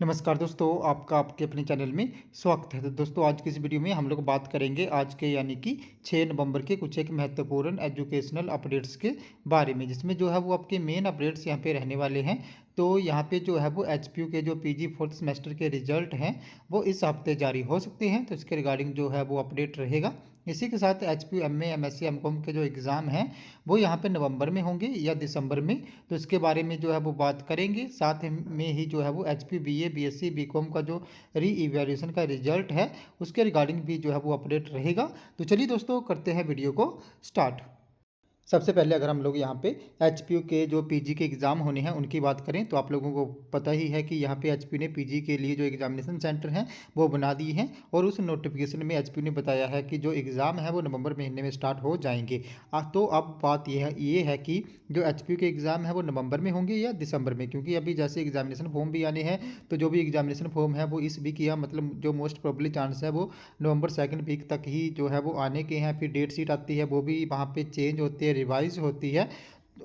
नमस्कार दोस्तों, आपका आपके अपने चैनल में स्वागत है। तो दोस्तों, आज की इस वीडियो में हम लोग बात करेंगे आज के यानी कि 6 नवंबर के कुछ एक महत्वपूर्ण एजुकेशनल अपडेट्स के बारे में, जिसमें जो है वो आपके मेन अपडेट्स यहाँ पे रहने वाले हैं। तो यहाँ पे जो है वो एचपीयू के जो पीजी फोर्थ सेमेस्टर के रिजल्ट हैं वो इस हफ्ते जारी हो सकते हैं, तो इसके रिगार्डिंग जो है वो अपडेट रहेगा। इसी के साथ एचपीयू एमए एमएससी एमकॉम के जो एग्ज़ाम हैं वो यहाँ पे नवंबर में होंगे या दिसंबर में, तो इसके बारे में जो है वो बात करेंगे। साथ में ही जो है वो एचपी बीए बीएससी बीकॉम का जो री इवैल्यूएशन का रिजल्ट है उसके रिगार्डिंग भी जो है वो अपडेट रहेगा। तो चलिए दोस्तों, करते हैं वीडियो को स्टार्ट। सबसे पहले अगर हम लोग यहाँ पे एचपीयू के जो पीजी के एग्ज़ाम होने हैं उनकी बात करें तो आप लोगों को पता ही है कि यहाँ पे एचपीयू ने पीजी के लिए जो एग्जामिनेशन सेंटर हैं वो बना दिए हैं, और उस नोटिफिकेशन में एचपीयू ने बताया है कि जो एग्ज़ाम है वो नवंबर महीने में स्टार्ट हो जाएंगे। तो अब बात ये है कि जो एचपीयू के एग्ज़ाम है वो नवंबर में होंगे या दिसंबर में, क्योंकि अभी जैसे एग्जामिनेशन फॉर्म भी आने हैं, तो जो भी एग्जामिनेशन फॉर्म है वो इस वीक या मतलब जो मोस्ट प्रोबेबली चांस है वो नवंबर सेकंड वीक तक ही जो है वो आने के हैं। फिर डेट शीट आती है वो भी वहाँ पे चेंज होती है, रिवाइज होती है।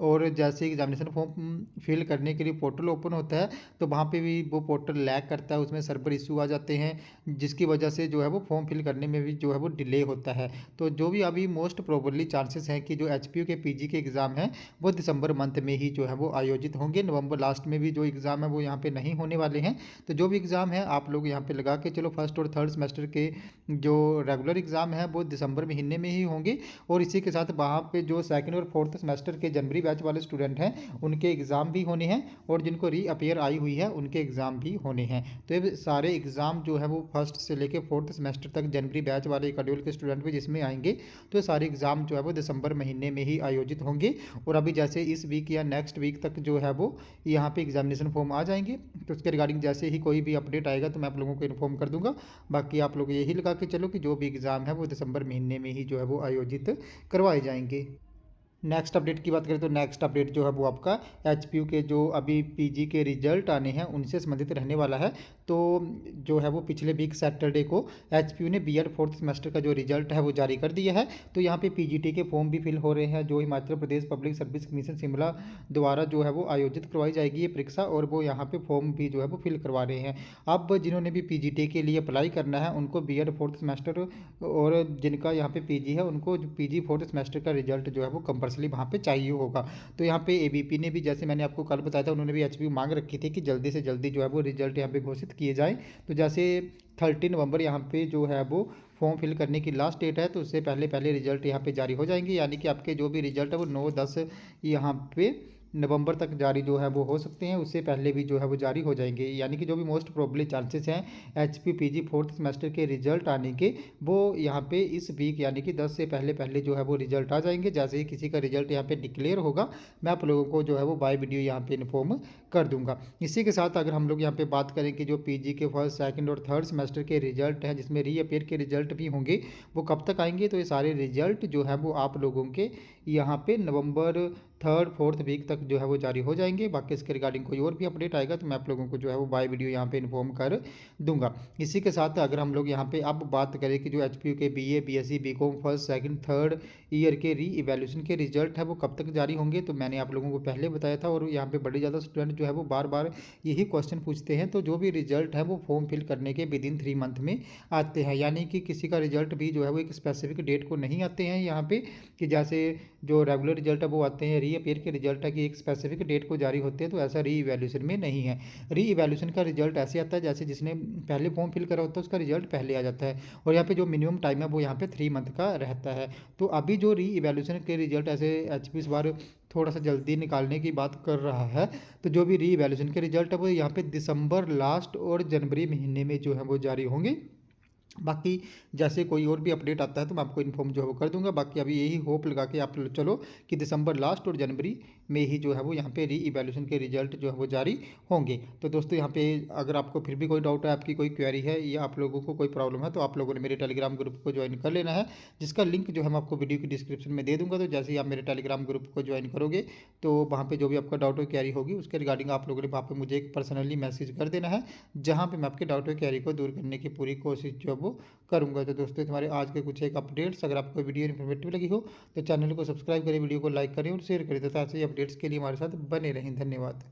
और जैसे एग्जामिनेशन फॉर्म फिल करने के लिए पोर्टल ओपन होता है तो वहाँ पे भी वो पोर्टल लैग करता है, उसमें सर्वर इशू आ जाते हैं, जिसकी वजह से जो है वो फॉर्म फिल करने में भी जो है वो डिले होता है। तो जो भी अभी मोस्ट प्रोबेबली चांसेस हैं कि जो एचपीयू के पीजी के एग्ज़ाम हैं वो दिसंबर मंथ में ही जो है वो आयोजित होंगे। नवंबर लास्ट में भी जो एग्ज़ाम है वो यहाँ पे नहीं होने वाले हैं। तो जो भी एग्ज़ाम है आप लोग यहाँ पे लगा के चलो, फर्स्ट और थर्ड सेमेस्टर के जो रेगुलर एग्ज़ाम है वो दिसंबर महीने में ही होंगे, और इसी के साथ वहाँ पे जो सेकंड और फोर्थ सेमेस्टर के जनवरी बैच वाले स्टूडेंट हैं उनके एग्ज़ाम भी होने हैं, और जिनको री अपीयर आई हुई है उनके एग्ज़ाम भी होने हैं। तो ये सारे एग्ज़ाम जो है वो फर्स्ट से लेके फोर्थ सेमेस्टर तक जनवरी बैच वाले शेड्यूल के स्टूडेंट भी जिसमें आएंगे, तो ये सारे एग्ज़ाम जो है वो दिसंबर महीने में ही आयोजित होंगे। और अभी जैसे इस वीक या नेक्स्ट वीक तक जो है वो यहाँ पे एग्जामिनेशन फॉर्म आ जाएंगे, तो उसके रिगार्डिंग जैसे ही कोई भी अपडेट आएगा तो मैं आप लोगों को इन्फॉर्म कर दूंगा। बाकी आप लोग यही लगा के चलो कि जो भी एग्ज़ाम है वो दिसंबर महीने में ही जो है वो आयोजित करवाए जाएंगे। नेक्स्ट अपडेट की बात करें तो नेक्स्ट अपडेट जो है वो आपका एचपीयू के जो अभी पीजी के रिजल्ट आने हैं उनसे संबंधित रहने वाला है। तो जो है वो पिछले वीक सैटरडे को एचपीयू ने बीएड फोर्थ सेमेस्टर का जो रिजल्ट है वो जारी कर दिया है। तो यहाँ पे पीजीटी के फॉर्म भी फिल हो रहे हैं, जो Himachal Pradesh public service commission Shimla द्वारा जो है वो आयोजित करवाई जाएगी ये परीक्षा, और वो यहाँ पे फॉर्म भी जो है वो फिल करवा रहे हैं। अब जिन्होंने भी पीजीटी के लिए अप्लाई करना है उनको बीएड फोर्थ सेमेस्टर, और जिनका यहाँ पे पीजी है उनको पीजी फोर्थ सेमेस्टर का रिजल्ट जो है वो कंपल्सरी वहाँ पे चाहिए होगा। तो यहाँ पे एबीपी ने भी, जैसे मैंने आपको कल बताया था, उन्होंने भी एचपीयू मांग रखी थी कि जल्दी से जल्दी जो है वो रिजल्ट यहाँ पे घोषित किए जाएँ। तो जैसे 30 नवंबर यहाँ पे जो है वो फॉर्म फिल करने की लास्ट डेट है, तो उससे पहले पहले रिजल्ट यहाँ पे जारी हो जाएंगे, यानी कि आपके जो भी रिजल्ट है वो 9-10 यहाँ पे नवंबर तक जारी जो है वो हो सकते हैं, उससे पहले भी जो है वो जारी हो जाएंगे। यानी कि जो भी मोस्ट प्रोबेबली चांसेस हैं एचपी पीजी फोर्थ सेमेस्टर के रिजल्ट आने के, वो यहाँ पे इस वीक यानी कि 10 से पहले पहले जो है वो रिजल्ट आ जाएंगे। जैसे ही किसी का रिजल्ट यहाँ पे डिक्लेयर होगा मैं आप लोगों को जो है वो बाय वीडियो यहाँ पे इन्फॉर्म कर दूंगा। इसी के साथ अगर हम लोग यहाँ पे बात करें कि जो पीजी के फर्स्ट सेकंड और थर्ड सेमेस्टर के रिजल्ट हैं जिसमें रीअपेयर के रिजल्ट भी होंगे वो कब तक आएंगे, तो ये सारे रिजल्ट जो है वो आप लोगों के यहाँ पे नवंबर थर्ड फोर्थ वीक तक जो है वो जारी हो जाएंगे। बाकी इसके रिगार्डिंग कोई और भी अपडेट आएगा तो मैं आप लोगों को जो है वो बाय वीडियो यहाँ पे इन्फॉर्म कर दूंगा। इसी के साथ अगर हम लोग यहाँ पे अब बात करें कि जो एचपीयू के BA BSc BCom first second third year के री इवैल्यूएशन के रिजल्ट है वो कब तक जारी होंगे, तो मैंने आप लोगों को पहले बताया था, और यहाँ पे बड़े ज़्यादा स्टूडेंट जो है वो बार बार यही क्वेश्चन पूछते हैं। तो जो भी रिजल्ट है वो फॉर्म फिल करने के विदिन 3 मंथ में आते हैं, यानी कि किसी का रिजल्ट भी जो है वो एक स्पेसिफिक डेट को नहीं आते हैं यहाँ पे, कि जैसे जो रेगुलर रिजल्ट है वो आते हैं, रीअपेयर के रिजल्ट है कि एक स्पेसिफिक डेट को जारी होते हैं, तो ऐसा री इवैल्यूएशन में नहीं है। री इवैल्यूएशन का रिजल्ट ऐसे आता है जैसे जिसने पहले फॉर्म फिल करा होता है उसका रिजल्ट पहले आ जाता है, और यहाँ पे जो मिनिमम टाइम है वो यहाँ पे 3 मंथ का रहता है। तो अभी जो री इवैल्यूएशन के रिजल्ट ऐसे एचपी इस बार थोड़ा सा जल्दी निकालने की बात कर रहा है, तो जो भी री इवैल्यूएशन के रिजल्ट है वो यहाँ पे दिसंबर लास्ट और जनवरी महीने में जो है वो जारी होंगे। बाकी जैसे कोई और भी अपडेट आता है तो मैं आपको इन्फॉर्म जो है वो कर दूंगा। बाकी अभी यही होप लगा के आप चलो कि दिसंबर लास्ट और जनवरी में ही जो है वो यहाँ पे री इवैल्यूएशन के रिजल्ट जो है वो जारी होंगे। तो दोस्तों यहाँ पे अगर आपको फिर भी कोई डाउट है, आपकी कोई क्वेरी है या आप लोगों को कोई प्रॉब्लम है, तो आप लोगों ने मेरे टेलीग्राम ग्रुप को ज्वाइन कर लेना है, जिसका लिंक जो है मैं आपको वीडियो की डिस्क्रिप्शन में दे दूँगा। तो जैसे ही आप मेरे टेलीग्राम ग्रुप को ज्वाइन करोगे तो वहाँ पर जो भी आपका डाउट और क्वेरी होगी उसके रिगार्डिंग आप लोगों ने वहाँ पर मुझे एक पर्सनली मैसेज कर देना है, जहाँ पर मैं आपके डाउट और क्वेरी को दूर करने की पूरी कोशिश जो है वो करूँगा। तो दोस्तों तुम्हारे आज के कुछ एक अपडेट्स, अगर आपको वीडियो इन्फॉर्मेटिव लगी हो तो चैनल को सब्सक्राइब करें, वीडियो को लाइक करें और शेयर करें, तथा ऐसे ही अपडेट्स के लिए हमारे साथ बने रहें। धन्यवाद।